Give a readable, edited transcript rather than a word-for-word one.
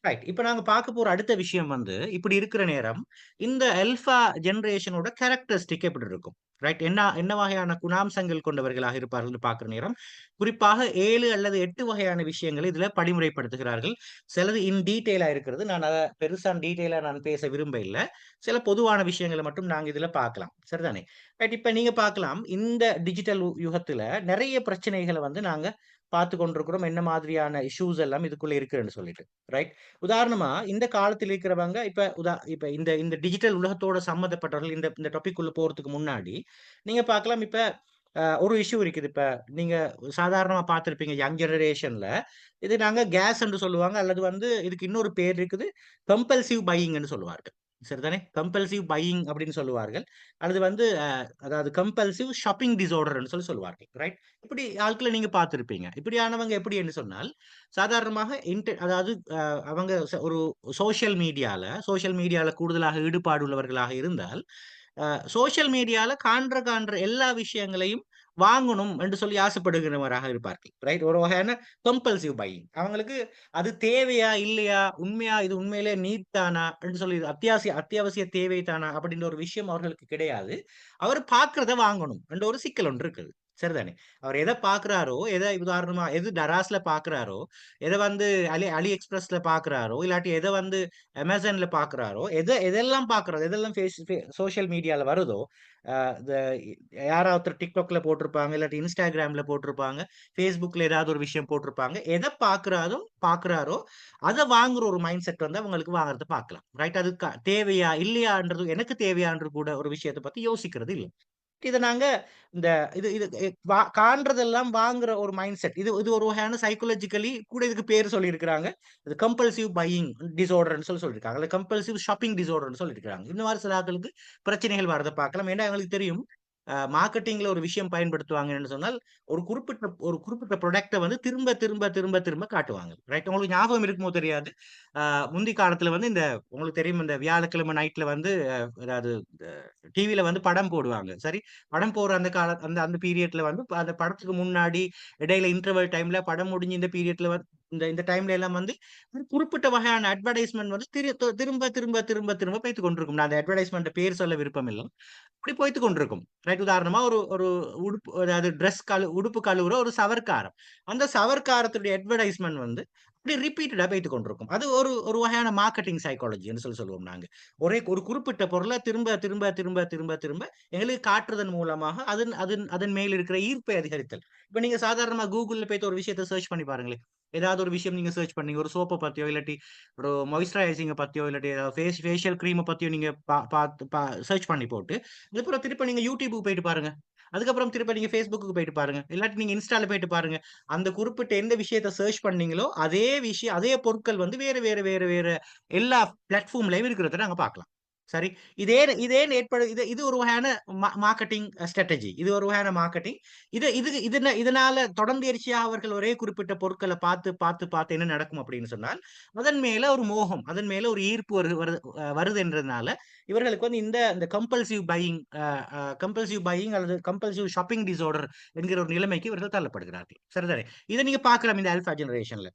Right. இப்ப நாங்க பார்க்க போற அடுத்த விஷயம் வந்து, இப்படி இருக்கிற நேரம், இந்த அல்ஃபா ஜெனரேஷனோட கேரக்டரிஸ்டிக் எப்படி இருக்கும்? ரைட். என்ன என்ன வகையான குணாம்சங்கள் கொண்டவர்களாக இருப்பார்கள்ன்னு பார்க்கிற நேரம், குறிப்பாக 7 அல்லது 8 வகையான விஷயங்களை இதுல படிமுறைப்படுத்துகிறார்கள். சிலது இன் டீட்டெயிலா இருக்கிறது. நான் அத பெருசா டீட்டெயிலா நான் பேச விரும்ப இல்ல. சில பொதுவான விஷயங்கள மட்டும் நாங்க இதுல பார்க்கலாம். சரிதானே? ரைட். இப்ப நீங்க பார்க்கலாம், இந்த டிஜிட்டல் யுகத்துல நெறைய பிரச்சனைகள வந்து நாங்க பார்த்துக் கொண்டிருக்கிறோம். என்ன மாதிரியான இஷ்யூஸ் எல்லாம் இதுக்குள்ள இருக்குன்னு சொல்லிட்டு. ரைட். உதாரணமா இந்த காலத்தில் இருக்கிறவங்க இப்ப இந்த இந்த டிஜிட்டல் உலகத்தோட சம்மந்தப்பட்டவர்கள் இந்த இந்த டாபிக் உள்ள போறதுக்கு முன்னாடி, நீங்க பார்க்கலாம் இப்ப ஒரு இஷ்யூ இருக்குது. இப்ப நீங்க சாதாரணமா பார்த்திருப்பீங்க யங் ஜெனரேஷன்ல. இது நாங்க கேஸ் என்று சொல்லுவாங்க. அல்லது வந்து இதுக்கு இன்னொரு பேர் இருக்குது. கம்பல்சிவ் பையிங்ன்னு சொல்லுவார்கள். சரிதானே? கம்பல்சிவ் பையிங் அப்படின்னு சொல்லுவார்கள். அல்லது வந்து அதாவது கம்பல்சிவ் ஷாப்பிங் டிஸார்டர்ன்னு சொல்லுவார்கள். ரைட்? இப்படி ஆட்கள நீங்க பார்த்திருப்பீங்க. இப்படியானவங்க எப்படி என்று சொன்னால், சாதாரணமாக அதாவது அவங்க ஒரு சோசியல் மீடியால கூடுதலாக ஈடுபாடு உள்ளவர்களாக இருந்தால், அ சோசியல் மீடியால காண்ற எல்லா விஷயங்களையும் வாங்கணும் என்று சொல்லி ஆசைப்படுகிறவராக இருப்பார்கள். ரைட்? ஒரு வகையான கம்பல்சிவ் பையிங். அவங்களுக்கு அது தேவையா? இல்லையா? உண்மையா? இது உண்மையிலே நீட் தானா? என்று சொல்லி அத்தியாவசிய அத்தியாவசிய தேவை தானா? அப்படின்ற ஒரு விஷயம் அவர்களுக்கு கிடையாது. அவர் பார்க்கிறத வாங்கணும் என்ற ஒரு சிக்கல் ஒன்று இருக்குது. சரிதானே? அவர் எத பார்க்கிறாரோ, உதாரணமா எது டராஸ்ல பார்க்கிறாரோ, எத வந்து அலி எக்ஸ்பிரஸ்ல பார்க்கிறாரோ, இல்லாட்டி எத வந்து அமேசான்ல பார்க்கிறாரோ, எதெல்லாம் பார்க்கிறாரோ, எதெல்லாம் சோசியல் மீடியால வருதோ, இந்த யாராவது ஒருத்தர் டிக்டாக்ல போட்டிருப்பாங்க, இல்லாட்டி இன்ஸ்டாகிராம்ல போட்டிருப்பாங்க, Facebookல ஏதாவது ஒரு விஷயம் போட்டிருப்பாங்க. எத பார்க்கிறாரோ, அத வாங்குற ஒரு மைண்ட் செட் வந்து அவங்களுக்கு வாங்குறத பார்க்கலாம். ரைட்? அது தேவையா? இல்லையான்றது எனக்கு தேவையான்றது கூட ஒரு விஷயத்த பத்தி யோசிக்கிறது இல்ல. இத நாங்க இந்த இது இது எ வா காண்றதெல்லாம் வாங்குற ஒரு மைண்ட் செட். இது இது ஒரு வகையான சைக்காலஜிக்கலி கூட இதுக்கு பேரு சொல்லியிருக்கிறாங்க. இது கம்பல்சிவ் பையிங் டிஸார்டர்ன்னு சொல்லியிருக்காங்க. அல்ல கம்பல்சிவ் ஷாப்பிங் டிஸார்டர்ன்னு சொல்லியிருக்காங்க. இந்த மாரி சில ஆட்களுக்கு பிரச்சனைகள் வரத பார்க்கலாம். ஏன்னா எங்களுக்கு தெரியும். மார்க்கெட்டிங்ல ஒரு விஷயம் பயன்படுத்துவாங்கன்னு சொன்னால், ஒரு குறிப்பிட்ட ப்ராடக்ட்ட வந்து திரும்ப காட்டுவாங்க. ரைட்? உங்களுக்கு ஞாபகம் இருக்குமோ தெரியாது. அ முந்தி காலத்துல வந்து உங்களுக்கு தெரியும் இந்த வியாழக்கிழமை நைட்ல வந்து அதாவது டிவில வந்து படம் போடுவாங்க. சரி. படம் போடுற அந்த கால அந்த அந்த பீரியட்ல வந்து அந்த படத்துக்கு முன்னாடி இடையில இன்டர்வல் டைம்ல படம் முடிஞ்சு இந்த பீரியட்ல இந்த இந்த டைம்ல எல்லாம் வந்து ஒரு குறிப்பிட்ட வகையான அட்வர்டைஸ்மென்ட் வந்து திரும்ப போய்த்துக் கொண்டிருக்கும். நான் அந்த அட்வர்டைஸ்மென்ட் பேர் சொல்ல விருப்பம் இல்ல. அப்படி போய்த்துக் கொண்டிருக்கும். ரைட். உதாரணமா ஒரு ஒரு உடுப்பு அதாவது உடுப்பு கழுவுற ஒரு சவர்க்காரம். அந்த சவர்க்காரத்துடைய அட்வர்டைஸ்மென்ட் வந்து அப்படி ரிப்பீட்டடா போய்த்துக் கொண்டிருக்கும். அது ஒரு ஒரு வகையான மார்க்கெட்டிங் சைக்காலஜின்னு சொல்லுவோம் நாங்க. ஒரு குறிப்பிட்ட பொருள திரும்ப எங்களுக்கு காட்டுறதன் மூலமாக அதன் அதன் அதன் மேல் இருக்கிற ஈர்ப்பை அதிகரித்தல். இப்ப நீங்க சாதாரணமா Googleல போய்ட்டு ஒரு விஷயத்த சர்ச் பண்ணி பாருங்களேன். ஏதாவது ஒரு விஷயம் நீங்க சர்ச் பண்ணீங்க. ஒரு சோப்ப பத்தியோ, இல்லாட்டி ஒரு மாய்ஸ்சரைசிங்க பத்தியோ, இல்லாட்டி ஃபேஷியல் கிரீம பத்தியோ நீங்க பா பாத்து சர்ச் பண்ணி போட்டு, அதுக்கப்புறம் திருப்ப நீங்க YouTubeக்கு போயிட்டு பாருங்க. அதுக்கப்புறம் திருப்ப நீங்க Facebookக்கு போயிட்டு பாருங்க. இல்லாட்டி நீங்க Instaல போயிட்டு பாருங்க. அந்த குறிப்பிட்ட எந்த விஷயத்த சர்ச் பண்ணீங்களோ, அதே பொருட்கள் வந்து வேற வேற வேற வேற எல்லா பிளாட்ஃபார்ம்லயும் இருக்கிறத நாங்க பார்க்கலாம். சரி. இதே ஏற்படு இது இது ஒரு வகையான மார்க்கெட்டிங் ஸ்ட்ராட்டஜி. இது ஒரு வகையான மார்க்கெட்டிங். இதனால தொடர்ந்தேர்ச்சியா அவர்கள் ஒரே குறிப்பிட்ட பொருட்கள பார்த்து என்ன நடக்கும் அப்படின்னு சொன்னால், அதன் மேல ஒரு மோகம், அதன் மேல ஒரு ஈர்ப்பு வருது என்றதுனால, இவர்களுக்கு வந்து இந்த இந்த கம்பல்சிவ் பையிங் அல்லது கம்பல்சிவ் ஷாப்பிங் டிஸார்டர் என்கிற ஒரு நிலைமைக்கு இவர்கள் தள்ளப்படுகிறார்கள். சரிதானே? இத நீங்க பார்க்கலாம் இந்த ஆல்பா ஜெனரேஷன்ல.